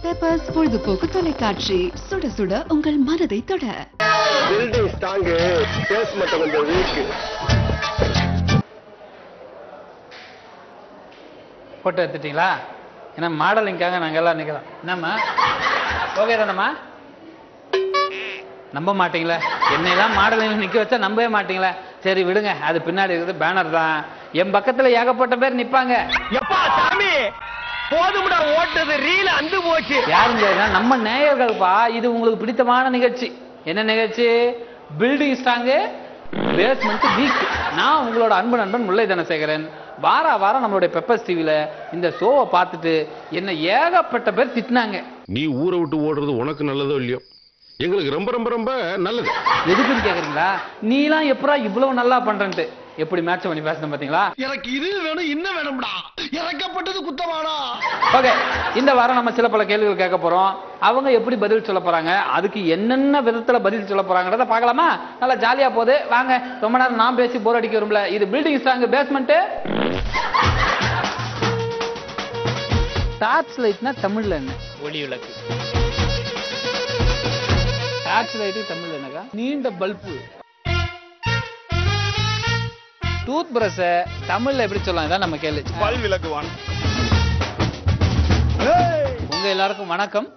Peppers பொழுதுபோக்கு தொலைக்காட்சி, சுட சுட உங்கள் மனதை தொட. பில்டிங் ஸ்ட்ராங், பேஸ்மென்ட் கொஞ்சம் வீக். போட்டோ எடுத்துட்டீங்களா? ஏன்னா மாடலிங்காக நாங்கள் எல்லாம் நிற்கிறோம். என்னம்மா ஓகே தானம்மா? நம்ப மாட்டீங்களே, என்னையெல்லாம் மாடலிங் நிற்க வச்சா நம்பவே மாட்டீங்களே. சரி விடுங்க, அது பின்னாடி இருக்குது பேனர் தான். என் பக்கத்துல ஏகப்பட்ட பேர் நிப்பாங்க. எப்பா சாமி போதும்டா, ஓட்டது ரீல் அந்து போச்சு. யாருங்க? நம்ம நேயர்கள்ப்பா. இது உங்களுக்கு பிடித்தமான நிகழ்ச்சி. என்ன நிகழ்ச்சி? Building strong, basement weak. நான் உங்களோட அன்பு நண்பன் முல்லை தனசேகரன். வாரம் நம்மளுடைய பெப்பர்ஸ் டிவில இந்த ஷோவை பார்த்துட்டு என்ன ஏகப்பட்ட பேர் திட்டினாங்க. நீ ஊரை விட்டு ஓடுறது உனக்கு நல்லதோ இல்லையோ, எங்களுக்கு ரொம்ப ரொம்ப ரொம்ப நல்லது. எதுக்குன்னு கேக்குறீங்களா? நீலாம் எப்படா இவ்வளவு நல்லா பண்றேன்ட்டு எப்படி மேட்ச் பண்ணி பேசணும் பாத்தீங்களா? எனக்கு இது வேணும் இன்னும் வேணும்டா, இறக்கப்பட்டது குத்தமாடா. ஓகே, இந்த வாரம் நம்ம சில பல கேள்விகள் கேட்க போறோம். அவங்க எப்படி பதில் சொல்ல போறாங்க, அதுக்கு என்னென்ன விதத்துல பதில் சொல்ல போறாங்கறத பார்க்கலாமா? நல்லா ஜாலியா போகுது. வாங்க, ரொம்ப நேரம் நான் பேசி போர் அடிக்க விரும்பல. இது பில்டிங் ஸ்ட்ராங் பேஸ்மெண்ட். டார்ச் லைட்னா தமிழ்ல என்ன? ஒளி விளக்கு. டார்ச் லைட் தமிழ்ல என்னக்கா? நீண்ட பல்பு. டூத் பிரஷ் தமிழ்ல எப்படி சொல்லலாம்? இதான் நம்ம கேள்வி. பல் விளக்குவான். உங்க எல்லாருக்கும் வணக்கம்.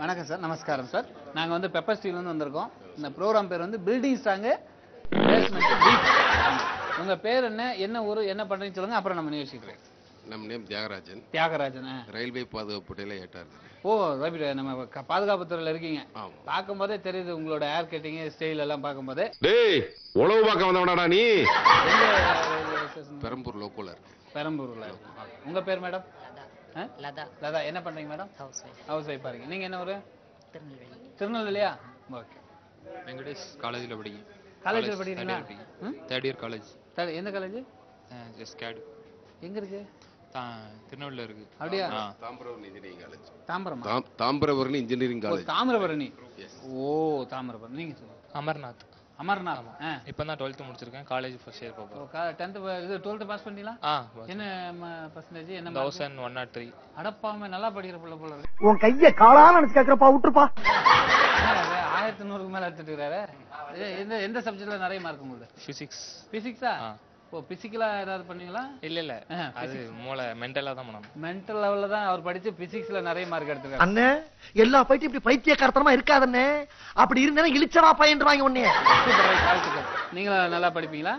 வணக்கம் சார். நமஸ்காரம் சார். நாங்க வந்து பெப்பர் ஸ்டீல் வந்து வந்திருக்கோம். இந்த ப்ரோக்ராம் பேர் வந்து பில்டிங் ஸ்ட்ராங் பேஸ்மெண்ட் வீக். உங்க பேர் என்ன, என்ன ஊரு, என்ன பண்றீங்கன்னு சொல்லுங்க, அப்புறம் நம்ம நிகழ்ச்சிக்கிறேன். நம்ம நேம் தியாகராஜன். தியாகராஜன். ரயில்வே பாதுகாப்பு படையில ஏட்டார். ஓ, நம்ம பாதுகாப்பு துறையில இருக்கீங்க. பார்க்கும் போதே தெரியுது உங்களோட ஏர் கட்டிங் ஸ்டைல் எல்லாம் பார்க்கும் போதே. டேய், உளவு பார்க்க வந்தவனாடா நீ? பெரம்பூர் லோக்கல்ல இருக்கு. பெரம்பூர்ல. உங்க பேர் மேடம்? லதா. லதா. என்ன பண்றீங்க மேடம்? ஹவுஸ் வைஃப் பாருங்க. நீங்க என்ன ஊரு? திருநெல்வேலி. திருநெல்வேலியா? ஓகே. வெங்கடேஷ் காலேஜ்ல படிக்கிறேன். காலேஜ்ல படிக்கிறீங்களா? Third year college. எந்த காலேஜ்? ஜஸ்ட் கேட். எங்க இருக்கு? திருநெல்வேலில இருக்கு. அப்படியா? Thamirabarani engineering college. தாம்பரமா? Thamirabarani engineering college. தாமிரபரணி. ஓ, தாமிரபரணி. நீங்க சொல்லுங்க. அமர்நாத். அமர்நாத். இப்பதான் 12th முடிச்சிருக்கேன். காலேஜ் ஃபர்ஸ்ட் இயர் போறேன். 10th இது 12th பாஸ் பண்ணீங்களா? என்ன பர்சன்டேஜ்? என்ன 1103. அடப்பாமே, நல்லா படிக்கிற புள்ள போல இருக்கு. உன் கைய காலால நினைச்சு கேக்குறப்பா, விட்டுருப்பா. 1100க்கு மேல எடுத்துட்டு இருக்காரு. எந்த சப்ஜெக்ட்ல நிறைய மார்க் உங்களுக்கு? பிசிக்ஸ். பிசிக்ஸா? ஓ, பிசிக்கலா ஏதாவது பண்ணீங்களா? இல்ல அது மூளை மென்டலா தான் பண்ணணும். மென்டல் லெவல்ல தான் அவர் படிச்சு பிசிக்ஸ்ல நிறைய மார்க் எடுத்துருக்காரு. அண்ணே, எல்லா பைத்தியம் இப்படி பைத்தியக்காரத்தனமா இருக்காதண்ணே. அப்படி இருந்தா இழிச்சவா பையன்றாங்க உன்னைய. நீங்க நல்லா படிப்பீங்களா?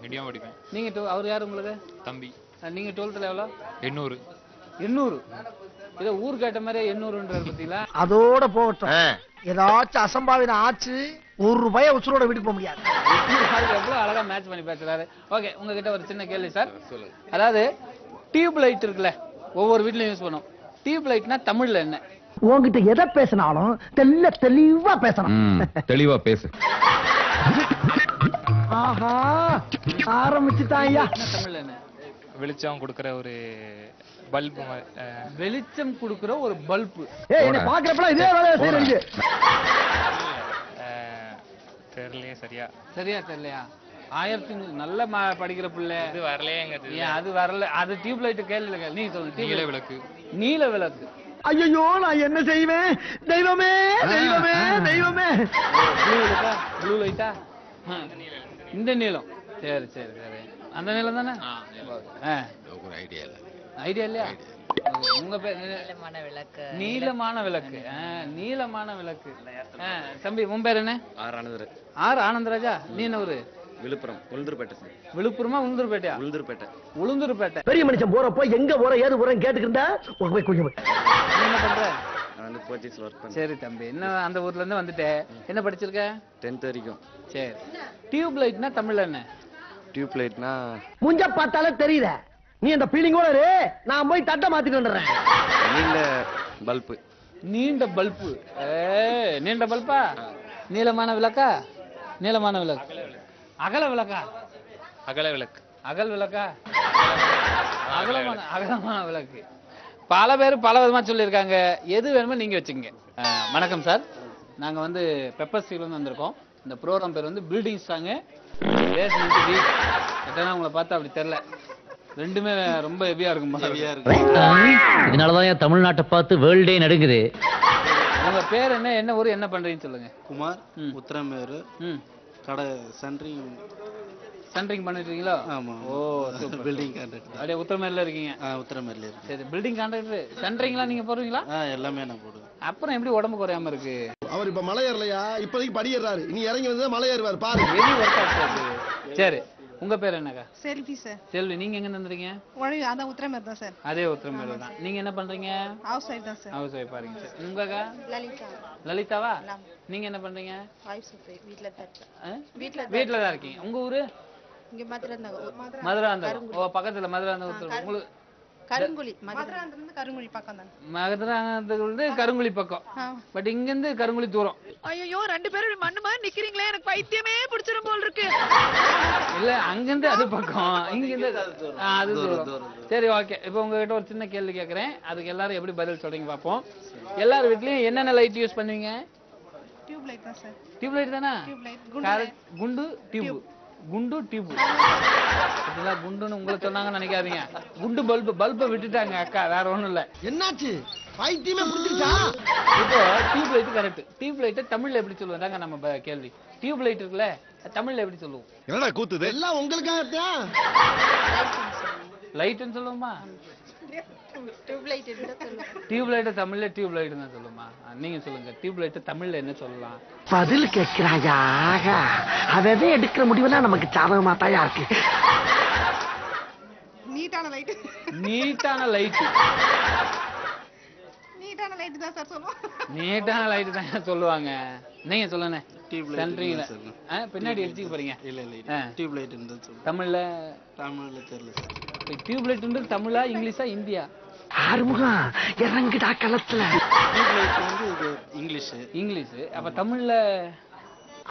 மீடியம் படிப்பேன். நீங்க அவர் யாரு உங்களுக்கு? தம்பி. நீங்க 12th எவ்வளோ? 800. 800. இதை ஊர் கேட்ட மாதிரி 800ன்றது பத்தீங்களா? அதோட போகட்டும். ஏதாச்சும் அசம்பாவிதம் ஆச்சு, ₹1 உசுரோட வீட்டுக்கு போக முடியாது. எவ்வளவு அழகா மேட்ச் பண்ணி பேசுறாரு. ஓகே, உங்ககிட்ட ஒரு சின்ன கேள்வி சார். அதாவது டியூப் லைட் இருக்குல்ல, ஒவ்வொரு வீட்லயும் யூஸ் பண்ணும். டியூப் லைட்னா தமிழ்ல என்ன? உங்ககிட்ட எதை பேசினாலும் தெளிவா பேசணும். தெளிவா பேசு. ஆஹா, ஆரம்பிச்சுட்டாயா. தமிழ்ல என்ன? வெளிச்சம் கொடுக்கிற ஒரு பல்பு. வெளிச்சம் கொடுக்கிற ஒரு பல்பு. என்ன பாக்குறப்ப இதே வேலையை செய்யறீங்க. தெரியலையே. சரியா தெரியலையா? 1100 நல்ல படிக்கிற பிள்ளை. இது வரலையேங்க. அது வரல. அது டியூப் லைட் கேள்வி. நீங்க சொல்லுங்க. நீல விளக்கு. நீல விளக்கு. ஐயோ, நான் என்ன செய்வேன்? தெய்வமே தெய்வமே தெய்வமே. ப்ளூ லைட்டா? இந்த நீளம். சரி சரி சரி, அந்த நீளம் தானே? ஒரு ஐடியா இல்ல. ஐடியா இல்லையா? உங்க பேர்? நீலமான விளக்கு. நீலமான விளக்கு. நீலமான விளக்கு. தம்பி, உன் பேர் என்ன? ஆர் ஆனந்தராஜா. நீ என்ன ஊரு? விழுப்புரம். உளுந்தூர்பேட்டை. விழுப்புரமா உளுந்தூர்பேட்டையா? உளுந்தூர்பேட்டை. உளுந்தூர்பேட்டை. பெரிய மனுஷன் போறப்போ எங்க போற ஏது போறேன்னு கேட்டுக்கிட்டா நீ என்ன பண்ற? நான் கோச்சிங்ஸ்ல ஒர்க் பண்ணேன். சரி தம்பி, என்ன அந்த ஊர்ல இருந்து வந்துட்டேன். என்ன படிச்சிருக்க? 10th வரைக்கும். சரி. டியூப் லைட்னா தமிழ்ல என்ன? டியூப் லைட்னா முஞ்ச பார்த்தாலே தெரியல. நீ அந்த பீலிங்கோட இரு, நான் போய் தட்டை மாத்திட்டு வந்துடுறேன். நீண்ட பல்பு. நீண்ட பல்பு. நீண்ட பல்பா? நீளமான விளக்கா? நீளமான விளக்கு. அகல விளக்கா? அகல விளக்கு. அகல் விளக்கா? அகலமான விளக்கு. பல பேர் பல விதமா சொல்லியிருக்காங்க. எது வேணுமோ நீங்க வச்சுங்க. வணக்கம் சார். நாங்க வந்து பெப்பர் ஸ்டீல் வந்து வந்திருக்கோம். இந்த ப்ரோக்ராம் பேர் வந்து பில்டிங் ஸ்ட்ராங் பேஸ்மெண்ட் வீக். உங்களை பார்த்தா அப்படி தெரியல. ரெண்டுமே ரொம்ப ஹெவியா இருக்கும். ஹெவியா இருக்கு. இதனாலதான் என் தமிழ்நாட்டை பார்த்து வேர்ல்டே நடுங்குது. உங்க பேர் என்ன, என்ன ஊர், என்ன பண்றீங்கன்னு சொல்லுங்க. குமார், உத்திரமேரு, கடை சென்ட்ரிங் பண்ணிட்டு இருக்கீங்களா? ஆமா. ஓ சூப்பர். Building contractor. அப்படியே உத்திரமேர்ல இருக்கீங்க? உத்திரமேர்ல இருக்கு. சரி, பில்டிங் கான்ட்ராக்டர் சென்ட்ரிங்லாம் நீங்க போடுவீங்களா? எல்லாமே நான் போடுவேன். அப்புறம் எப்படி உடம்பு குறையாம இருக்கு? அவர் இப்ப மலை ஏறலையா, இப்போதைக்கு படி ஏறாரு, இனி இறங்கி வந்து மலை ஏறுவார் பாரு. சரி, உங்க பேர் என்னக்கா? செல்வி சார். செல்வி, நீங்க எங்க வந்துறீங்க? அதான் உத்திரமேர் தான் சார். அதே உத்திரமேர் தான். நீங்க என்ன பண்றீங்க? ஹவுஸ் வைஃப் தான் சார். ஹவுஸ் வைஃப் பாருங்க சார். உங்கக்கா? லலிதா. லலிதாவா? நீங்க என்ன பண்றீங்க? ஹவுஸ் வைஃப், வீட்ல தான். வீட்ல தான் இருக்கீங்க. உங்க ஊரு? இங்க மதுராந்தகம். மதுராந்தகம். ஓ பக்கத்துல மதுராந்தகம். உங்களுக்கு கருங்குழி. மதுராந்தகம் இருந்து கருங்குழி பக்கம் தான். மதுராந்தகம் இருந்து கருங்குழி பக்கம். பட் இங்க இருந்து கருங்குழி தூரம். ஐயோ, ரெண்டு பேரும் மண்ணு மாதிரி நிக்கிறீங்களே, எனக்கு பைத்தியமே பிடிச்சிரும் போல் இருக்கு. இல்ல, அங்க இருந்து அது பக்கம், இங்க இருந்து அது தூரம். சரி, ஓகே. இப்போ உங்ககிட்ட ஒரு சின்ன கேள்வி கேக்குறேன், அதுக்கு எல்லாரும் எப்படி பதில் சொல்றீங்க பாப்போம். எல்லார் வீட்லயும் என்னென்ன லைட் யூஸ் பண்ணுவீங்க? டியூப் லைட் தான் சார். டியூப் லைட் தானா? குண்டு டியூப். குண்டு டியூப். இதெல்லாம் குண்டுன்னு உங்களை சொன்னாங்கன்னு நினைக்காதீங்க. குண்டு பல்பை விட்டுட்டாங்க அக்கா, வேற ஒண்ணும் இல்ல. என்னாச்சு, பைத்தியமே புடிச்சிருச்சா? இப்போ tube light correct. Tube light தமிழ்ல எப்படி சொல்லுவாங்க நம்ம கேள்வி. டியூப் லைட் இருக்குல்ல, தமிழ்ல எப்படி சொல்லுவோம்? என்னடா கூத்துது? எல்லாம் உங்களுக்காகத்தான். லைட்னு சொல்லுவோமா? டியூப் லைட் என்ன சொல்லுங்க? டியூப் லைட் தமிழ்ல டியூப் லைட் தான் சொல்லுமா? நீங்க சொல்லுங்க, டியூப் லைட் தமிழ்ல என்ன சொல்லலாம்? பதில் கேட்கிறாயா? அதே எடுக்கிற முடிவுனா நமக்கு சாதகமா தான் இருக்கு. நீட்டான லைட். நீட்டான லைட். நீட்டான லைட் தான் சார் சொல்லுவோம். நீட்டான லைட் தான் சொல்லுவாங்க. நீங்க சொல்லுங்க. Tube light. பின்னாடி எடுத்துக்க போறீங்க. இல்ல டியூப் லைட் ன்னு சொல்லுங்க. தமிழ்ல தெரியல சார். டியூப் லைட்ன்றது தமிழா இங்கிலீஷா இந்தியா? ஆறுமுகம் இறங்குடா களத்துல. டியூப் லைட் வந்து இது இங்கிலீஷ். அப்ப தமிழ்ல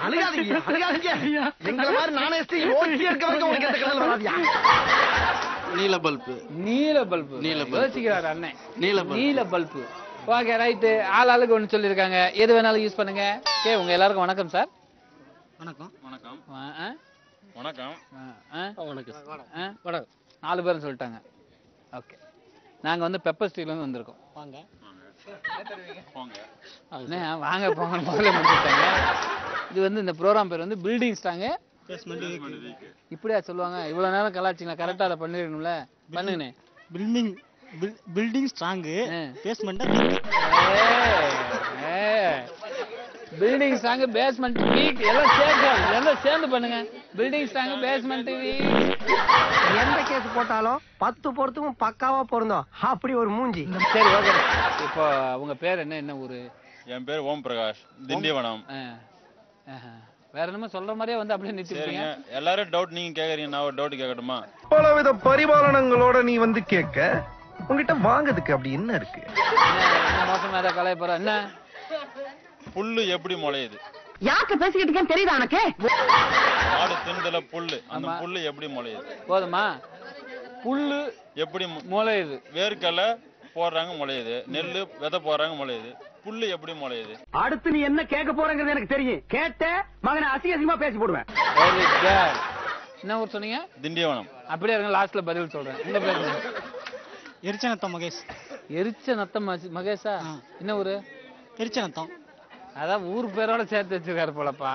அழுகாதீங்க, அழுகாதீங்க. எங்கள மாதிரி நானே யோசிச்சு இருக்க வரைக்கும் உங்களுக்கு எந்த கலர் வராதியா? நீல பல்பு. நீல பல்பு. யோசிக்கிறாரு அண்ணன். நீல பல்பு. Okay, right. ஆளுக்கு ஒன்று சொல்லியிருக்காங்க, எது வேணாலும் யூஸ் பண்ணுங்க. ஓகே, உங்க எல்லாருக்கும் வணக்கம் சார். வணக்கம். வணக்கம். வணக்கம். வணக்கம். 4 பேரும் சொல்லிட்டாங்க. ஓகே, நாங்க வந்து பெப்பர் ஸ்டீல்ல இருந்து வந்திருக்கோம். வாங்க வாங்க போங்க முதல்ல முடிச்சிட்டாங்க. இது வந்து இந்த ப்ரோக்ராம் பேர் வந்து பில்டிங் ஸ்ட்ராங் இப்படியா சொல்லுவாங்க? இவ்வளவு நேரம் கலாச்சிங்களா, கரெக்டா அதை பண்ணிடணும்ல. பண்ணுங்க. Building strong, basement building strong, basement weak, எல்லாம் சேர்ந்து பண்ணுங்க. Building strong, basement weak. எந்த கேஸ் போட்டாலும் 10 பொறுத்துக்கும் பக்காவா பொருந்தோம். அப்படி ஒரு மூஞ்சி. சரி, ஓகே. இப்போ உங்க பேர் என்ன, என்ன ஊரு? என் பேர் ஓம் பிரகாஷ், திண்டிவனம். வேற என்னமோ சொல்ற மாதிரியே வந்து அப்படியே நிறுத்திட்டீங்க. எல்லாரும் டவுட் நீங்க கேக்குறீங்க, நான் ஒரு டவுட் கேட்கட்டுமா? பலவித பரிபாலனங்களோட நீ வந்து கேட்க, உங்ககிட்ட வாங்குறதுக்கு அப்படி என்ன இருக்கு? மோசமா ஏதாவது கலைய போற என்ன? புல்லு எப்படி முளையுது? யாருக்கு பேசிக்கிட்டு தெரியுதா உனக்கு? மாடு திண்டல புல்லு, அந்த புல்லு எப்படி முளையுது? போதுமா? புல்லு எப்படி முளையுது? வேர்க்கடலை போடுறாங்க முளையுது, நெல்லு விதை போடுறாங்க முளையுது, புல்லு எப்படி முளையுது? அடுத்து நீ என்ன கேட்க போறங்கிறது எனக்கு தெரியும். கேட்ட மகனை அசிங்கமா பேசி போடுவேன். என்ன ஊர் சொன்னீங்க? திண்டிவனம். அப்படியே இருங்க, லாஸ்ட்ல பதில் சொல்றேன். உங்க பேர்? எரிச்சநத்தம் மகேஷ். எரிச்சநத்தம் மகேஷா? என்ன ஊரு? எரிச்சநத்தம். அதான் ஊர் பேரோட சேர்த்து வச்சிருக்காரு போலப்பா.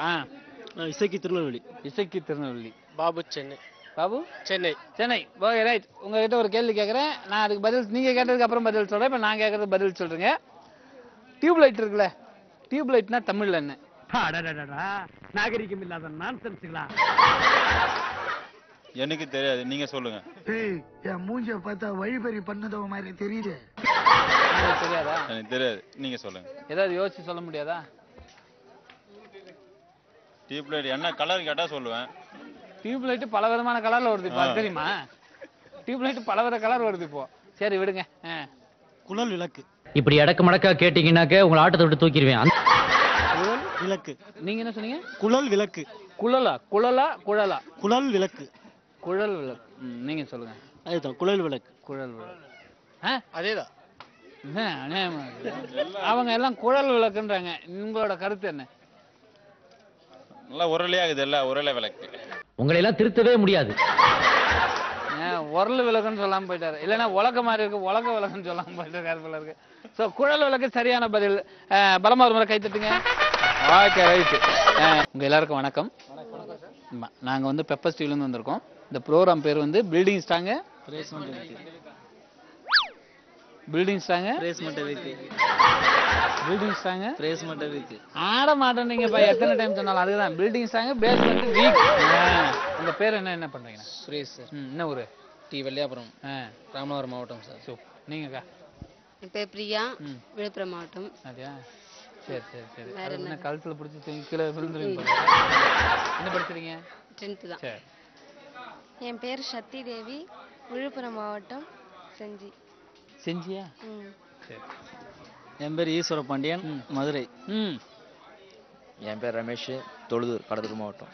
இசைக்கு திருநெல்வேலி. இசைக்கு திருநெல்வேலி. பாபு சென்னை. பாபு சென்னை. சென்னை. Okay, right. உங்ககிட்ட ஒரு கேள்வி கேட்கறேன், நான் அதுக்கு பதில் நீங்க கேட்டதுக்கு அப்புறம் பதில் சொல்றேன். இப்ப நான் கேட்கறது பதில் சொல்றேங்க. டியூப் லைட் இருக்குல்ல, டியூப் லைட்னா தமிழ்ல என்ன? நாகரிகம் இல்லாத நான்சென்ஸ்களா? எனக்கு தெரியாது, நீங்க சொல்லுங்க. என் மூஞ்ச பார்த்தா வழிபறி பண்ணதோ மாதிரி தெரியுது. தெரியாதா? எனக்கு தெரியாது, நீங்க சொல்லுங்க. ஏதாவது யோசிச்சு சொல்ல முடியாதா? டியூப் லைட் என்ன கலர் கேட்டா சொல்லுவேன். டியூப் லைட் பல விதமான கலர்ல வருது இப்போ, தெரியுமா? டியூப் லைட் பல வித கலர் வருது இப்போ. சரி விடுங்க. குழல் விளக்கு. இப்படி அடக்க மடக்கா கேட்டீங்கன்னாக்க உங்களை ஆட்டத்தை விட்டு தூக்கிடுவேன். குழல் விளக்கு. நீங்க என்ன சொன்னீங்க? குழல் விளக்கு. குழலா? குழலா குழலா? குழல் விளக்கு. குழல் விளக்கு. நீங்க சொல்லுங்க. அதுதான் குழல் விளக்கு. குழல் விளக்கு. அதேதான். அவங்க எல்லாம் குழல் விளக்குன்றாங்க. உங்களோட கருத்து என்ன? நல்லா உரலையாகுது, இல்ல உரலை விளக்கு. உங்களை எல்லாம் திருத்தவே முடியாது. உரல் விளக்குன்னு சொல்லாம போயிட்டாரு. இல்லைன்னா உலக மாதிரி இருக்கு, உலக விளக்குன்னு சொல்லாம போயிட்டாரு போல இருக்கு. ஸோ குழல் விளக்கு சரியான பதில். பலமா ஒரு முறை கை தட்டுங்க. Okay right. உங்க எல்லாருக்கும் வணக்கம். நாங்க வந்து பெப்பர் ஸ்டீவ்லேருந்து வந்திருக்கோம். இந்த ப்ரோக்ராம் பேர் வந்து building strong building strong building strong ஆட மாட்டேன்றீங்கப்பா எத்தனை டைம் சொன்னாலும். அதுதான் பில்டிங் ஸ்ட்ராங்கு பேஸ்மெண்ட் வீக். உங்க பேர் என்ன பண்றீங்க? சுரேஷ் சார். என்ன ஊரு? டி வெள்ளியாபுரம், ராமநாதபுரம் மாவட்டம் சார். ஸோ நீங்கக்கா? என் பேர் பிரியா, விழுப்புரம் மாவட்டம். அப்படியா? சரி சரி சரி. அது என்ன கழுத்துல பிடிச்சி கீழே விழுந்துருவீங்க. என்ன படிக்கிறீங்க? 10th தான். சரி. என் பேர் சக்தி தேவி, விழுப்புரம் மாவட்டம், செஞ்சி. செஞ்சியா? சரி. என் பேர் ஈஸ்வர பாண்டியன், மதுரை. என் பேர் ரமேஷ், தொழுதூர், கடலூர் மாவட்டம்.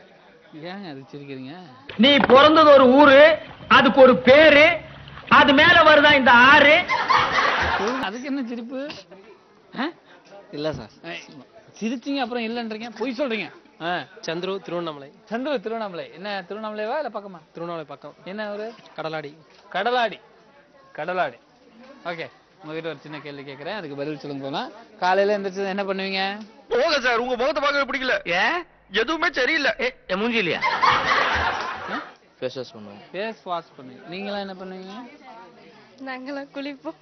ஏங்க அது சிரிக்கிறீங்க? நீ பிறந்தது ஒரு ஊரு, அதுக்கு ஒரு பேரு, அது மேல வருதா இந்த ஆறு. அதுக்கு என்ன சிரிப்பு? இல்ல சார். சிரிச்சிங்க அப்புறம் இல்லைன்றீங்க, பொய் சொல்றீங்க. சந்துரு, திருவண்ணாமலை. சந்துரு திருவண்ணாமலை. என்ன திருவண்ணாமலைவா இல்ல பக்கமா? திருவண்ணாமலை பக்கம். என்ன ஒரு கடலாடி. கடலாடி. கடலாடி. ஓகே, உங்ககிட்ட ஒரு சின்ன கேள்வி கேட்கறேன், அதுக்கு பதில் சொல்லுங்க. போனா காலையில எந்திரிச்சு என்ன பண்ணுவீங்க? போக சார், உங்க முகத்தை பார்க்கவே பிடிக்கல. ஏன்? எதுவுமே சரியில்லை. மூஞ்சி இல்லையா? ஃபேஸ் வாஷ் பண்ணுவோம். ஃபேஸ் வாஷ் பண்ணுவீங்க. நீங்களாம் என்ன பண்ணுவீங்க? நாங்களாம் குளிப்போம்.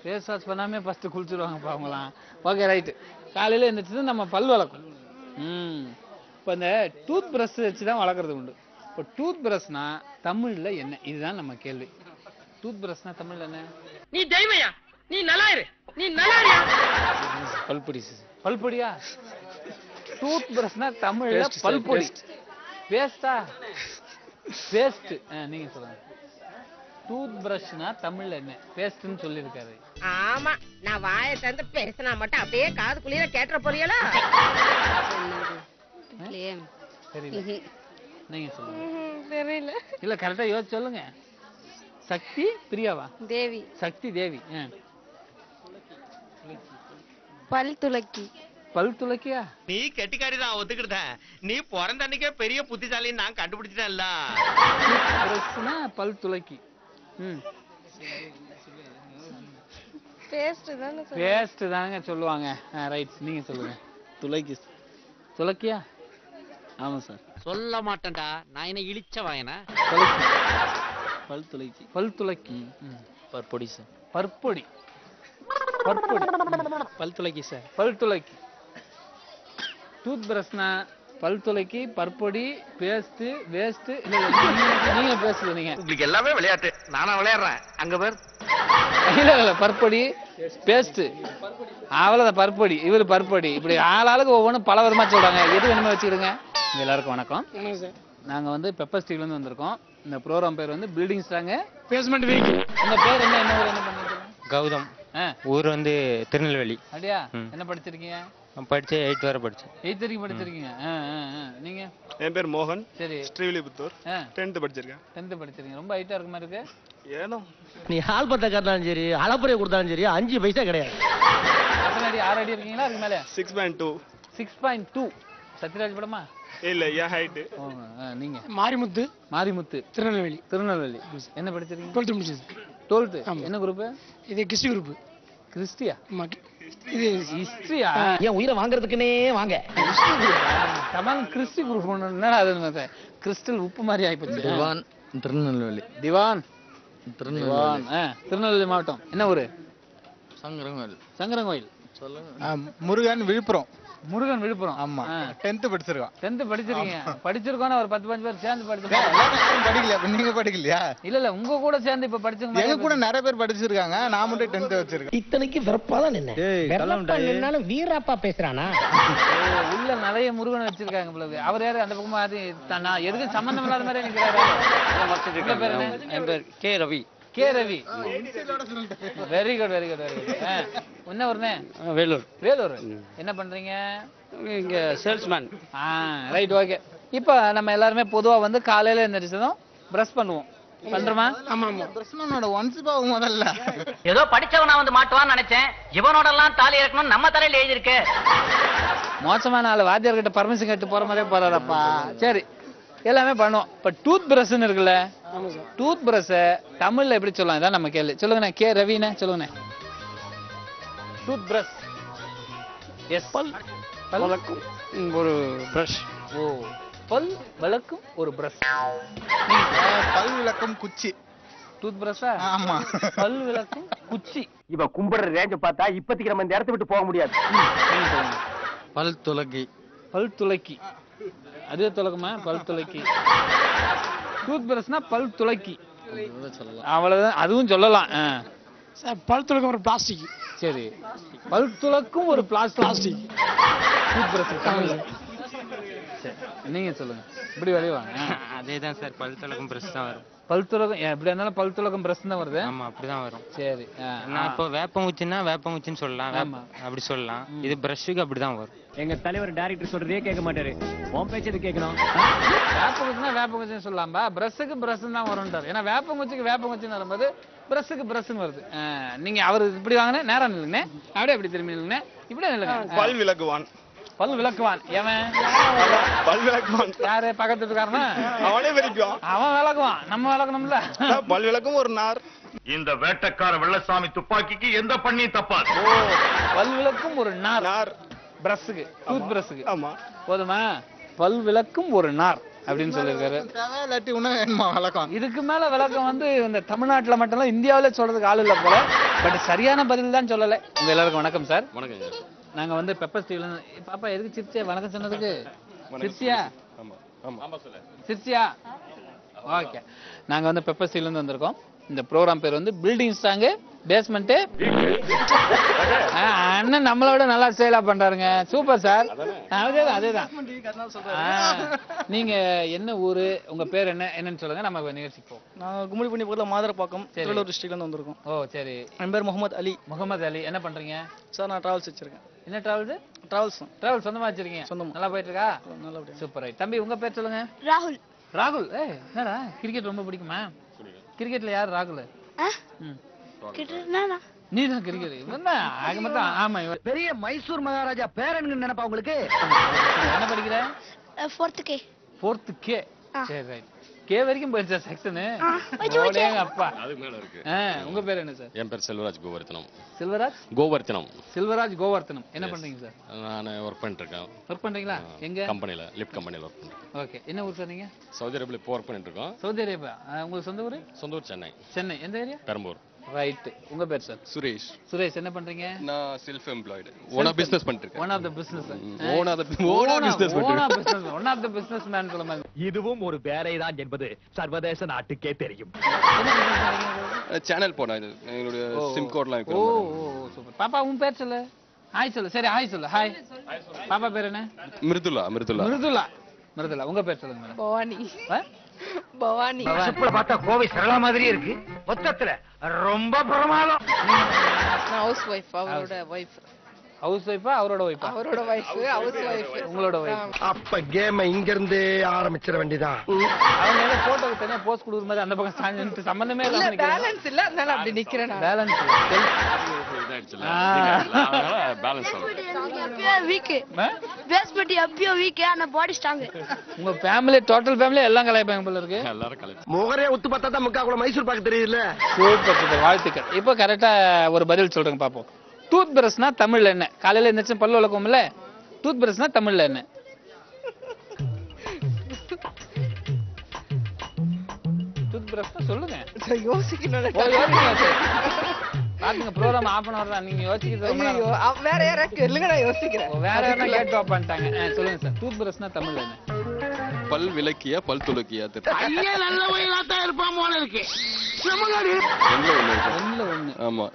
ஃபேஸ் வாஷ் பண்ணாமே ஃபர்ஸ்ட் குளிச்சுருவாங்கப்பா அவங்களாம். Okay right. காலையில எந்திரிச்சு நம்ம பல் வளர்க்கணும். இப்போ இந்த டூத் பிரஷ் வச்சு தான் வளர்க்குறது உண்டு. இப்போ டூத் பிரஷ்னா தமிழ்ல என்ன? இதுதான் நம்ம கேள்வி. டூத் பிரஷ்னா தமிழ்ல என்ன? நீ தெய்வயா, நீ நல்லா இரு, நீ நல்லா இரு. பல்பொடி. பல்பொடியா? டூத் பிரஷ்னா தமிழ்ல பல்பொடி. பேஸ்டா? பேஸ்ட். நீங்க சொல்லுங்க. டூத் பிரஷ்னா தமிழ்ல என்ன? பேஸ்ட்னு சொல்லியிருக்காரு. ஆமா, நான் வாயை திறந்து பேசினா மட்டும் அப்படியே காது குளிர கேட்டுற போறீங்களா? சரி, நீங்க சொல்லுங்க. தெரியல. இல்ல கரெக்டா யோசிச்சு சொல்லுங்க. சக்தி பிரியாவா? தேவி. சக்தி தேவி. பல் துளக்கி. பல் துளக்கியா? நீ கெட்டிக்காரி தான், ஒத்துக்கிட்டேன். நீ பிறந்த அன்னைக்கே பெரிய புத்திசாலின்னு நான் கண்டுபிடிச்சிட்டேன்ல. பல் துளக்கி. பேஸ்ட் தானே சொல்லுவாங்க. பேஸ்ட் தானங்க சொல்லுவாங்க. ரைட், நீங்க சொல்லுங்க. துளைக்கி. துளக்கியா? ஆமா சார். சொல்ல மாட்டேன்டா, நான் என்ன இழிச்ச வாயனா? பல் துளைக்கி. பல் துளக்கி. பற்பொடி சார். பற்பொடி. பற்பொடி. பல் துளைக்கி சார். பல் துளக்கி. டூத் பிரஷ்னா பல் துளக்கி, பற்பொடி, பேஸ்ட், வேஸ்ட். நீங்க பேசுறது நீங்க. உங்களுக்கு எல்லாமே விளையாட்டு, நானா விளையாடுறேன். அங்க பேர் இல்ல பற்பொடி, பேஸ்ட், அவ்வளவுதான் பற்பொடி. இவரு பற்பொடி. இப்படி ஆளாளுக்கு ஒவ்வொன்றும் பல விதமா சொல்றாங்க. எது வேணுமே வச்சுக்கிடுங்க. எல்லாருக்கும் வணக்கம். நாங்க வந்து பெப்பர் ஸ்டீவ்ல இருந்து வந்திருக்கோம். இந்த ப்ரோக்ராம் பேர் வந்து பில்டிங் ஸ்ட்ராங்கு பேஸ்மெண்ட் வீக். இந்த பேர் என்ன? என்ன ஊர்? என்ன பண்ணிருக்கீங்க? கௌதம். ஊர் வந்து திருநெல்வேலி. அப்படியா? என்ன படிச்சிருக்கீங்க? படிச்சு 8th வரை படிச்சேன். 8th வரைக்கும் படிச்சிருக்கீங்க. நீங்க? என் பேர் மோகன். சரி. ஸ்ரீவில்லிபுத்தூர். 10th படிச்சிருக்கேன். 10th படிச்சிருக்கீங்க. ரொம்ப ஹைட்டா இருக்க மாதிரி இருக்கு. ஏனோ நீ ஆல்பத்தை காட்டினாலும் சரி, அளப்புறையை கொடுத்தாலும் சரி, 5 பைசா கிடையாது. எத்தனை அடி? 6 அடி இருக்கீங்களா? அதுக்கு மேல 6.2. 6.2. சத்யராஜ் படமா? இல்ல, என் ஹைட். நீங்க? மாரிமுத்து. மாரிமுத்து, திருநெல்வேலி. திருநெல்வேலி. என்ன படிச்சிருக்கீங்க? 12th முடிச்சது. 12th. என்ன குரூப்? இது கிறிஸ்டி குரூப். கிறிஸ்டியா? இது ஹிஸ்டரியா? ஏன் உயிரை வாங்குறதுக்குன்னே வாங்க. தமான் கிறிஸ்டி குரூப் ஒண்ணுன்னா அது கிறிஸ்டல் உப்பு மாதிரி ஆயிப்போச்சு. திவான், திருநெல்வேலி. திவான். திருநெல்வேலி. திருநெல்வேலி மாவட்டம். என்ன ஊரு? சங்கரங்கோயில். சங்கரங்கோயில். சொல்லுங்க. முருகன், விழுப்புரம். முருகன், விழுப்புரம். ஆமா. 10th படிச்சிருக்கோம். 10th படிச்சிருக்கீங்க. படிச்சிருக்கோன்னு ஒரு 10-15 பேர் சேர்ந்து படிச்சிருக்காங்க. படிக்கலையா? நீங்க படிக்கலையா? இல்ல உங்க கூட சேர்ந்து இப்ப படிச்சவங்க எங்க கூட நிறைய பேர் படிச்சிருக்காங்க. நான் மட்டும் 10th வச்சிருக்கேன். இத்தனைக்கு வெறுப்பாதான் நின்னு வீராப்பா பேசுறானா? உள்ள நிறைய முருகன் வச்சிருக்காங்க பிள்ளை. அவர் யாரு? அந்த பக்கமா அது நான் எதுக்கும் சம்பந்தம் இல்லாத மாதிரி நிக்கிறாரு. என் பேர் K Ravi. K Ravi. Very good, very good, very good. என்ன ஊர்னே? வேலூர். வேலூர். என்ன பண்றீங்க? இங்க சேல்ஸ்மேன். Right, okay. இப்போ நம்ம எல்லாருமே பொதுவா வந்து காலையில எந்திரிச்சதும் பிரஷ் பண்ணுவோம். பண்றோமா? ஆமா ஆமா. பிரச்சனோட ஒன்ஸ் பாவு முதல்ல. ஏதோ படிச்சவனா வந்து மாட்டுவான்னு நினைச்சேன். இவனோட எல்லாம் தாலி இறக்கணும் நம்ம தலையில எழுதி இருக்கு. மோசமான ஆளு வாத்தியார்கிட்ட பர்மிஷன் கேட்டு போற மாதிரியே போறாரப்பா. சரி, எல்லாமே பண்ணுவோம். இப்ப டூத் பிரஷ்னு இருக்குல்ல, டூத் பிரஷ தமிழ்ல எப்படி சொல்லலாம்? இதான் நம்ம கேள்வி. சொல்லுங்கண்ணே. கே ரவிண்ணே சொல்லுங்கண்ணே. Tooth brush. எஸ். பல் விளக்கும் ஒரு பிரஷ். ஓ, பல் விளக்கும் ஒரு பிரஷ். பல் விளக்கும் குச்சி. டூத் பிரஷா? ஆமா. பல் விளக்கும் குச்சி. இவ கும்புற ரேஞ்ச பார்த்தா இப்போதைக்கு நம்ம இந்த இடத்தை விட்டு போக முடியாது. பல் துலக்கி. பல் துலக்கி. அதே துலக்குமா? பல் துலக்கி. டூத் பிரஷ்னா பல் துலக்கி அவ்வளவுதான். அதுவும் சொல்லலாம். பல் துலக்கம் ஒரு பிளாஸ்டிக். சரி, பல் துலக்கும் ஒரு பிளாஸ்டிக் டூத் பிரஷ். நீங்க சொல்லுங்க. இப்படி விளைவாங்க. அதேதான் சார், பல் துலக்கும் பிரஷ் தான் வரும். பல் துலகம் எப்படி இருந்தாலும் பல் துலகம் பிரஷ் தான் வருது. ஆமா, அப்படிதான் வரும். சரி, நான் இப்போ வேப்பங்குச்சின்னா வேப்பங்குச்சின்னு சொல்லலாம், அப்படி சொல்லலாம். இது பிரஷ்ஷுக்கு அப்படிதான் வரும். எங்க தலைவர் டைரக்டர் சொல்றதே கேட்க மாட்டாரு. உன் பேச்சது கேட்கணும். வேப்பங்குச்சினா வேப்பங்குச்சின்னு சொல்லலாம்பா, பிரஷ்ஷுக்கு பிரஷ் தான் வரும்ன்றாரு. ஏன்னா வேப்பங்குச்சிக்கு வேப்பங்குச்சின்னு வரும்போது பிரஷ்ஷுக்கு பிரஷ்னு வருது. நீங்க அவர் இப்படி வாங்கினே நேரம் இல்லைங்கண்ணே, அப்படியே எப்படி திரும்பி இல்லைங்கண்ணே, இப்படியே இல்லைங்க. பல் விளக்குவான். பல் விளக்குவான். எவன் பல் விளக்குவான்? யாரு? பக்கத்து வீட்டுக்காரனா? அவனே விளக்குவான். அவன் விளக்குவான், நம்ம விளக்கணும்ல. பல் விளக்கும் ஒரு நார். இந்த வேட்டக்கார வெள்ளசாமி துப்பாக்கிக்கு எந்த பண்ணி தப்பாது. ஓ, பல் விளக்கும் ஒரு நார். பிரஷ்ஷுக்கு, டூத் பிரஷ்ஷுக்கு. ஆமா, போதுமா? பல் விளக்கும் ஒரு நார் அப்படின்னு சொல்லியிருக்காரு. இதுக்கு மேல விளக்கம் வந்து இந்த தமிழ்நாட்டுல மட்டும் இந்தியாவில சொல்றதுக்கு ஆள் இல்ல போல. பட் சரியான பதில் தான் சொல்லலை. உங்க எல்லாருக்கும் வணக்கம் சார். வணக்கம். நாங்க வந்து பெப்பர் டிவில பாப்பா எதுக்கு சிரிச்சியா? வணக்கம் சொன்னதுக்கு சிரிச்சியா? சிரிச்சியா? ஓகே. நாங்க வந்து பெப்பர் டிவில இருந்து வந்திருக்கோம். இந்த ப்ரோக்ராம் பேர் வந்து பில்டிங் ஸ்ட்ராங் பேஸ்மெண்ட். அண்ணன் நம்மளோட நல்லா சேலா பண்றாருங்க. Super sir. அதேதான். நீங்க என்ன ஊரு, உங்க பேர் என்னன்னு சொல்லுங்க, நம்ம நிகழ்ச்சிக்கு போவோம். நான் கும்மிடி பண்ணி பக்கத்துல மாதரப்பாக்கம், திருவள்ளூர் டிஸ்ட்ரிக்ட்ல இருந்து வந்திருக்கோம். ஓ சரி. என் பேர் முகமது அலி. முகமது அலி, என்ன பண்றீங்க சார்? நான் டிராவல்ஸ் வச்சிருக்கேன். என்ன டிராவல்ஸ்? டிராவல்ஸ் சொந்தமா வச்சிருக்கீங்க? சொந்தமா. நல்லா போயிட்டு இருக்கா? நல்லா. சூப்பர். தம்பி உங்க பேர் சொல்லுங்க. ராகுல். ராகுல். என்னடா கிரிக்கெட் ரொம்ப பிடிக்குமா? கிரிக்கெட்ல யார் ராகுல்? நீ தான் கிரிக்கெட். இவன் தான் ஆக மொத்தம். ஆமா, பெரிய மைசூர் மகாராஜா பேரன்னு நினைப்பா உங்களுக்கு. என்ன படிக்கிற? 4th K. 4th K. சரி, ரைட். கே வரைக்கும் போயிருச்சா செக்ஷன்? அப்பா, அதுக்கு மேல இருக்கு. உங்க பேர் என்ன சார்? என் பேர் செல்வராஜ் கோவர்த்தனம். செல்வராஜ் கோவர்த்தனம். என்ன பண்றீங்க சார்? நான் ஒர்க் பண்ணிட்டு இருக்கேன். ஒர்க் பண்றீங்களா? எங்க கம்பெனில, லிஃப்ட் கம்பெனில ஒர்க் பண்றேன். ஓகே. என்ன ஊர் சார் நீங்க? சவுதி அரேபியால இப்போ ஒர்க் பண்ணிட்டு இருக்கோம். Saudi Arabia. உங்களுக்கு சொந்த ஊர்? சொந்த ஊர் சென்னை. சென்னை. எந்த ஏரியா? பெரம்பூர். ரைட். உங்க பேர் சார்? சுரேஷ். சுரேஷ், என்ன பண்றீங்க? நான் செல்ஃப் எம்ப்ளாய்டு. ஓனா பிசினஸ் பண்ணிட்டு இருக்கேன். One of the business. ஓனா பிசினஸ் பண்ணிட்டு. One of the business man சொல்லுங்க. இதுவும் ஒரு வேலை தான் என்பது சர்வதேச நாட்டுக்கே தெரியும். சேனல் போனா இது எங்களுடைய சிம் கோட்லாம் இருக்கு. ஓ சூப்பர். பாப்பா உன் பேர் சொல்லு. ஹாய் சொல்லு. சரி, ஹாய் சொல்லு. ஹாய். பாப்பா பேர் என்ன? மிருதுலா. உங்க பேர் சொல்லுங்க மேடம். பவானி. சிப்பிள பார்த்தா கோவை சரளா மாதிரியே இருக்கு. மொத்தத்துல ரொம்ப பிரமாதம். நான் ஹவுஸ் வைஃப். அவரோட வைஃப். ஹவுஸ் வைஃபா? அவரோட வைஃபா? அவரோட வைஃப். House wife. உங்களோட வைஃப். அப்ப கேம் இங்க இருந்தே ஆரம்பிச்சிட வேண்டியதான். அவங்க ஏதோ போட்டோக்கு தனியா போஸ்ட் கொடுக்குற மாதிரி அந்த பக்கம் சாஞ்சிட்டு சம்பந்தமே இல்ல. பேலன்ஸ் இல்ல, அதனால அப்படி நிக்கிறேன் நான். பேலன்ஸ் உங்க ஃபேமிலி, டோட்டல் ஃபேமிலி எல்லாம் கலாய்ப்பாங்க போல இருக்கு. எல்லாரும் கலாய்ப்பாங்க. முகரே ஒத்து பார்த்தா தான் முக்கா கூட மைசூர் பாக்கு தெரியுதுல்ல. சூப்பர். வாழ்த்துக்கள். இப்போ கரெக்டா ஒரு பதில் சொல்றேங்க பாப்போம். டூத் பிரஷ்னா தமிழ்ல என்ன? காலையில எந்திரிச்சு பல்லு விளக்கும்ல, டூத் பிரஷ்னா தமிழ்ல என்ன? டூத் பிரஷ்னா சொல்லுங்க. யோசிக்கணும். பாத்துங்க, ப்ரோகிராம் ஆஃப் பண்ண வரலாம். நீங்க யோசிக்கிறது வேற யாரா கேளுங்க, நான் யோசிக்கிறேன். வேற யாரா கேட் ஆஃப் பண்ணிட்டாங்க. சொல்லுங்க சார், டூத் பிரஷ்னா தமிழ்ல என்ன? பல் விளக்கியா பல் துலக்கியா?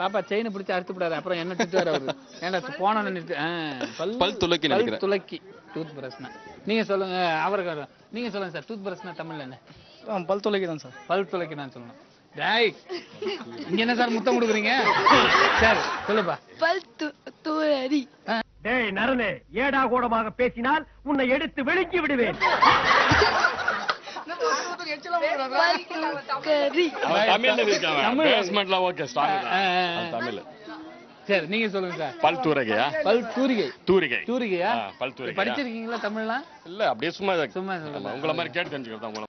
பாப்பா செயினை பிடிச்சி அறுத்து விடாது, அப்புறம் என்ன திட்டுவாரு அவரு. ஏன்டா போன பல் துலக்கி நினைக்கிறேன். துலக்கி டூத் பிரஷ்னா. நீங்க சொல்லுங்க. அவருக்கு நீங்க சொல்லுங்க சார், டூத் பிரஷ்னா தமிழ்ல என்ன? பல் துலக்கி தான் சார். பல் துலக்கி தான் சொல்லணும். டேய், இங்க என்ன சார் முத்தம் கொடுக்குறீங்க? சரி சொல்லுப்பா. பல் தூரடி. டேய் நரனே, ஏடா கூடமாக பேசினால் உன்னை எடுத்து விழுங்கி விடுவேன். சரி நீங்க சொல்லுங்க சார். பல் தூரிகையா? பல் தூரிகை. தூரிகை. தூரிகையா? பல் தூரிகை. படிச்சிருக்கீங்களா தமிழ்லாம்? இல்ல அப்படியே சும்மா சும்மா சொல்லுங்க. உங்கள மாதிரி கேட்டு தெரிஞ்சுக்கிறது தான்.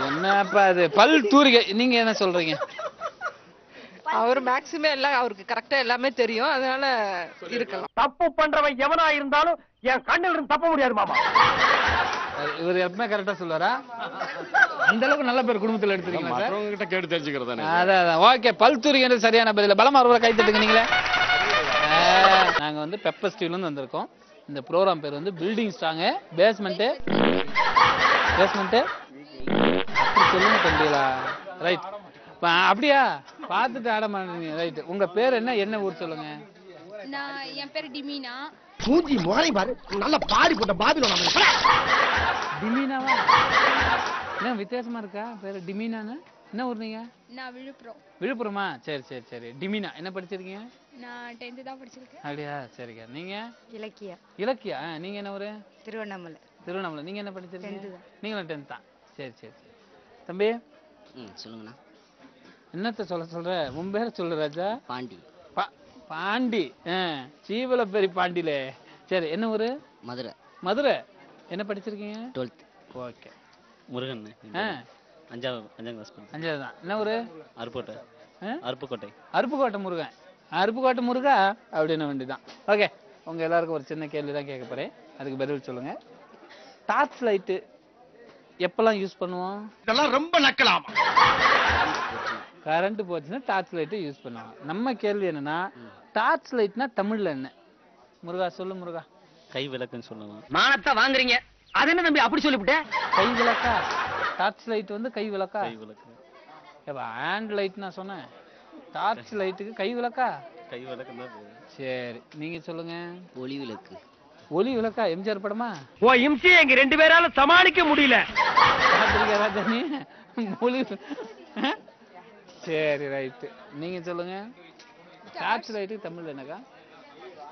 என்னப்பா அது பல் தூரிகை, நீங்க என்ன சொல்றீங்க? அவர் மேக்ஸிமம் எல்லாம் அவருக்கு கரெக்டா எல்லாமே தெரியும், அதனால இருக்கலாம். தப்பு பண்றவன் எவனா இருந்தாலும் என் கண்ணில் இருந்து தப்ப முடியாது மாமா. இவர் எப்பவுமே கரெக்டா சொல்லுவாரா? அந்த அளவுக்கு நல்ல பேர் குடும்பத்துல எடுத்துருக்கீங்களா சார்? மற்றவங்க கிட்ட கேட்டு தெரிஞ்சுக்கிறது தானே. அதான் ஓகே. பல் தூரிகைன்றது சரியான பதில். பலமா ஒருவரை கை தட்டுங்க நீங்களே. நாங்க வந்து பெப்பர் ஸ்டீவ்ல இருந்து வந்திருக்கோம். இந்த ப்ரோக்ராம் பேர் வந்து பில்டிங் ஸ்ட்ராங் பேஸ்மெண்ட் அப்படி சொல்லுங்க தம்பிகளா. ரைட் அப்படியா பார்த்துட்டு ஆட மாட்டீங்க. ரைட் உங்க பேர் என்ன, என்ன ஊர் சொல்லுங்க? என் பேர் டிமினா. மூஞ்சி முறை பாரு, நல்ல பாடி போட்ட பாபிலோன். டிமினாவா? என்ன வித்தியாசமா இருக்கா பேரு டிமினான்னு? என்ன ஊர் நீங்க? நான் விழுப்புரம். விழுப்புரமா? சரி சரி சரி. டிமினா என்ன படிச்சிருக்கீங்க? நான் 10th தான் படிச்சிருக்கேன். அப்படியா? சரிங்க. நீங்க? இலக்கியா. இலக்கியா. நீங்க என்ன ஊரு? திருவண்ணாமலை. திருவண்ணாமலை. நீங்க என்ன படிச்சிருக்கீங்க? 10th தான். நீங்களும் 10th தான். சரி சரி சரி. தம்பி சொல்லுங்கண்ணா. என்னத்த சொல்ற? உன் பேர சொல்லு ராஜா. பாண்டி. பாண்டி. சீவல பெரிய பாண்டியில. சரி என்ன ஊரு? மதுரை. மதுரை. என்ன படிச்சிருக்கீங்க? 12th. ஓகே. முருகன். 5ஆம் கிளாஸ். 5வது தான். என்ன ஊரு? அருப்புக்கோட்டை. அருப்புக்கோட்டை. அருப்புக்கோட்டை முருகன். அருப்புக்கோட்டை முருகா அப்படின்னு வேண்டிதான். ஓகே. உங்க எல்லாருக்கும் ஒரு சின்ன கேள்வி தான் கேட்க போறேன், அதுக்கு பதில் சொல்லுங்க. டார்ச் லைட்டு எப்பெல்லாம் யூஸ் பண்ணுவோம்? இதெல்லாம் ரொம்ப நக்கலாமா? கரண்ட் போச்சுன்னா டார்ச் லைட்டு யூஸ் பண்ணுவாங்க. நம்ம கேள்வி என்னன்னா டார்ச் லைட்னா தமிழ்ல என்ன? முருகா சொல்லு முருகா. கை விளக்குன்னு சொல்லுவாங்க. மானத்தை வாங்குறீங்க. அது என்ன தம்பி அப்படி சொல்லிவிட்டேன்? கை விளக்கா? டார்ச் லைட் வந்து கை விளக்கா? கை விளக்கு. ஏப்பா ஹேண்ட் லைட் நான் சொன்னேன். டார்ச் லைட்டுக்கு கை விளக்கா? கை விளக்கு தான். சரி நீங்க சொல்லுங்க. ஒளி விளக்கு. ஒளி விளக்கா? எம்ஜிஆர் படமா? ஓ இம்சியை எங்க 2 பேரால சமாளிக்க முடியல. ராஜானி ஒளி. சரி ரைட்டு. நீங்க சொல்லுங்க. டார்ச் லைட்டுக்கு தமிழ்ல என்னக்கா?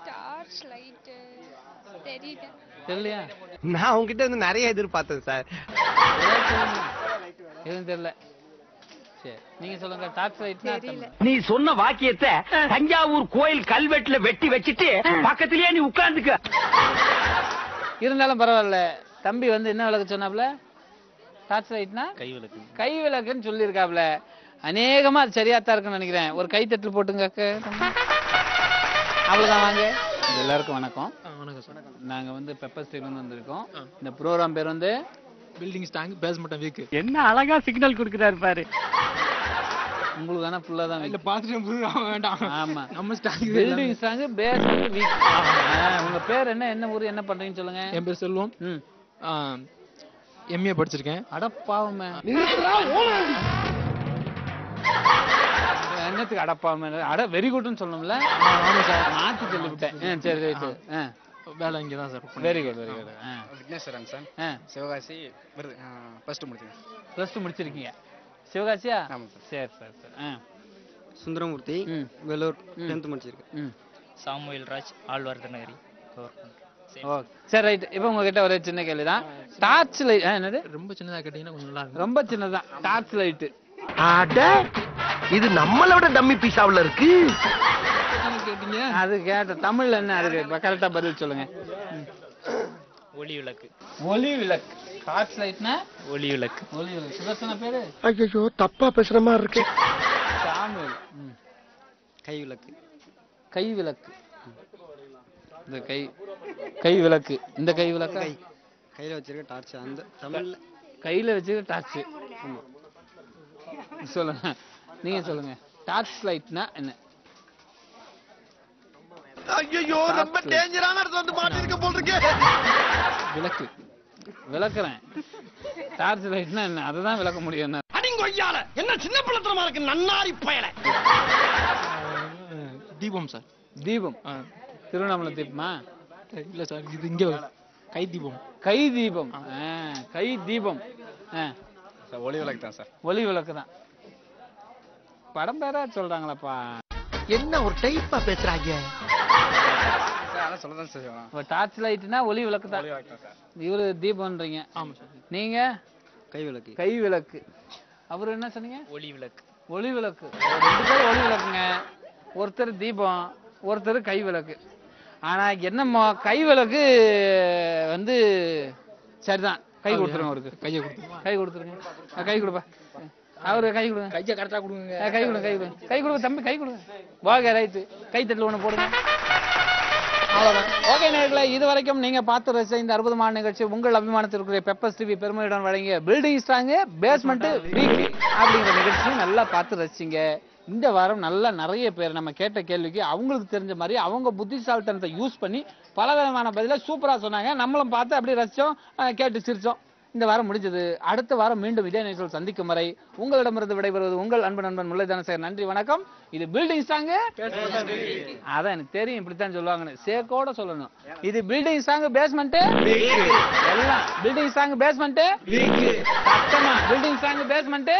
டார்ச் லைட் தெரியல. தெரியலையா? நான் உங்ககிட்ட வந்து நிறைய எதிர்பார்த்தேன் சார். எதுவும் தெரியல. சரி நீங்க சொல்லுங்க. டார்ச் லைட்னா நீ சொன்ன வாக்கியத்தை தஞ்சாவூர் கோயில் கல்வெட்டுல வெட்டி வச்சிட்டு பக்கத்திலேயே நீ உட்கார்ந்துக்க. இருந்தாலும் பரவாயில்ல. தம்பி வந்து என்ன விளக்கு சொன்னாப்ல? டார்ச் லைட்னா கை விளக்கு. கை விளக்குன்னு சொல்லியிருக்காப்ல. அநேகமா அது சரியாத்தான் இருக்குன்னு நினைக்கிறேன். ஒரு கை தட்டல் போட்டுங்க. அவ்வளவுதான். வாங்க எல்லாருக்கும் வணக்கம். நாங்க வந்து பெப்பர் ஸ்டீவ்ல இருந்து வந்திருக்கோம். இந்த ப்ரோக்ராம் பேர் வந்து பில்டிங் ஸ்ட்ராங் பேஸ்மெண்ட் வீக். என்ன அழகா சிக்னல் கொடுக்கிறாரு பாரு. உங்களுக்கு தானே ஃபுல்லா தான் இல்ல பாத்துட்டு வேண்டாம். ஆமா நம்ம strong building strong basement weak. உங்க பேர் என்ன, என்ன ஊர், என்ன பண்றீங்கன்னு சொல்லுங்க. என் பேர் செல்வம். எம்ஏ படிச்சிருக்கேன். அடப்பாவமே என்னத்துக்கு அடப்பாவமே? அட வெரி குட்னு சொல்லணும்ல. ஆமா சார் மாத்தி சொல்லிவிட்டேன். சரி ரைட்டு. வேலை இங்கே தான் sir. Very good very good. Vigneshwaran sir. Sivakasi +2 முடிச்சிருக்கேன். +2 முடிச்சிருக்கீங்க. சிவகாசியா? சரி சரி சரி. சுந்தரமூர்த்தி வெள்ளூர் 10th முடிச்சிருக்கேன். சாமுவேல் ராஜ் ஆழ்வார்த்தனகிரி. சரி ரைட். இப்போ உங்ககிட்ட ஒரு சின்ன கேள்வி தான். டார்ச் லைட் என்னது? ரொம்ப சின்னதா கேட்டீங்கன்னா கொஞ்சம் நல்லா இருக்கும். ரொம்ப சின்னதான் டார்ச் லைட். அட இது நம்மள விட டம்மி பீஸாவுல இருக்கு. கேட்டீங்க அது கேட்ட தமிழ்ல என்ன? அதுக்கு கரெக்டா பதில் சொல்லுங்க. ஒளி விளக்கு. ஒளி விளக்கு. டார்ச் லைட்னா ஒளி விளக்கு. ஒளி விளக்கு. சுதர்சன பேரு? ஐயோ தப்பா பேசுற மாதிரி இருக்கு. சாமுவேல். கை விளக்கு. கை விளக்கு. இந்த கை விளக்கு. இந்த கை விளக்கு கையில வச்சிருக்க டார்ச். அந்த தமிழ்ல கையில வச்சிருக்க டார்ச். ஆமா சொல்லுங்க. நீங்க சொல்லுங்க. டார்ச் லைட்னா என்ன? ஐயோ ரொம்ப டேஞ்சரான இடத்துல வந்து மாட்டிருக்க போல இருக்கு. விளக்கு. விளக்குறேன். டார்ச் லைட்னா என்ன? அதுதான் விளக்க முடியும். அடிங்கொய்யால என்ன சின்ன பிள்ளைத்தனமா இருக்கு நன்னாரி பயல. தீபம் சார். தீபம். திருவண்ணாமலை தீபமா? இல்ல சார், இது இங்க கை தீபம். கை தீபம். கை தீபம். ஒளி விளக்கு தான் சார். ஒளி விளக்கு தான். படம் பேரா சொல்றாங்களப்பா. என்ன ஒரு டைப்பா பேசுறாங்க. சொல்லதான் சார். டார்ச் லைட்னா ஒளி விளக்கு தான். இவரு தீபம்ன்றீங்க. ஆமா சார். நீங்க கை விளக்கு. கை விளக்கு. அவரு என்ன சொன்னீங்க? ஒளி விளக்கு. ஒளி விளக்கு 2 பேர் ஒளி விளக்குங்க. ஒருத்தர் தீபம், ஒருத்தர் கை விளக்கு. ஆனா என்னம்மா கை விளக்கு வந்து சரிதான். கை கொடுத்துருங்க அவருக்கு. கை கொடுத்துருங்க. கை கொடுப்பா. அவரு கை கொடுங்க. கையை கரெக்டா கொடுங்க. கை கொடுங்க. கை கொடுங்க தம்பி, கை கொடுங்க. வாங்க ரைட்டு. கை தட்டல் ஒண்ணு போடுங்க. அவ்வளவுதான். ஓகே நேயர்களே, இது வரைக்கும் நீங்க பார்த்து ரசித்த இந்த அற்புதமான நிகழ்ச்சி உங்கள் அபிமானத்திற்குரிய பெப்பர்ஸ் டிவி பெருமையுடன் வழங்கிய பில்டிங் ஸ்ட்ராங் பேஸ்மெண்ட் வீக் அப்படிங்கிற நிகழ்ச்சியும் நல்லா பார்த்து ரசிச்சிங்க. இந்த வாரம் நல்லா நிறைய பேர் நம்ம கேட்ட கேள்விக்கு அவங்களுக்கு தெரிஞ்ச மாதிரி அவங்க புத்திசாலித்தனத்தை யூஸ் பண்ணி பல விதமான பதில சூப்பரா சொன்னாங்க. நம்மளும் பார்த்து அப்படி ரசிச்சோம், கேட்டு சிரிச்சோம். இந்த வாரம் முடிஞ்சது. அடுத்த வாரம் மீண்டும் இதே நிகழ்ச்சியில் சந்திக்கும் வரை உங்களிடமிருந்து விடைபெறுவது உங்கள் அன்பு நண்பன் முல்லை தனசேகர். நன்றி, வணக்கம். இது பில்டிங் ஸ்ட்ராங். அதான் எனக்கு தெரியும் இப்படித்தான் சொல்லுவாங்கன்னு. சேக்கோட சொல்லணும். இது பில்டிங் ஸ்ட்ராங் பேஸ்மெண்ட் எல்லாம் பில்டிங் ஸ்ட்ராங் பேஸ்மெண்ட் சத்தமா பில்டிங் ஸ்ட்ராங் பேஸ்மெண்ட்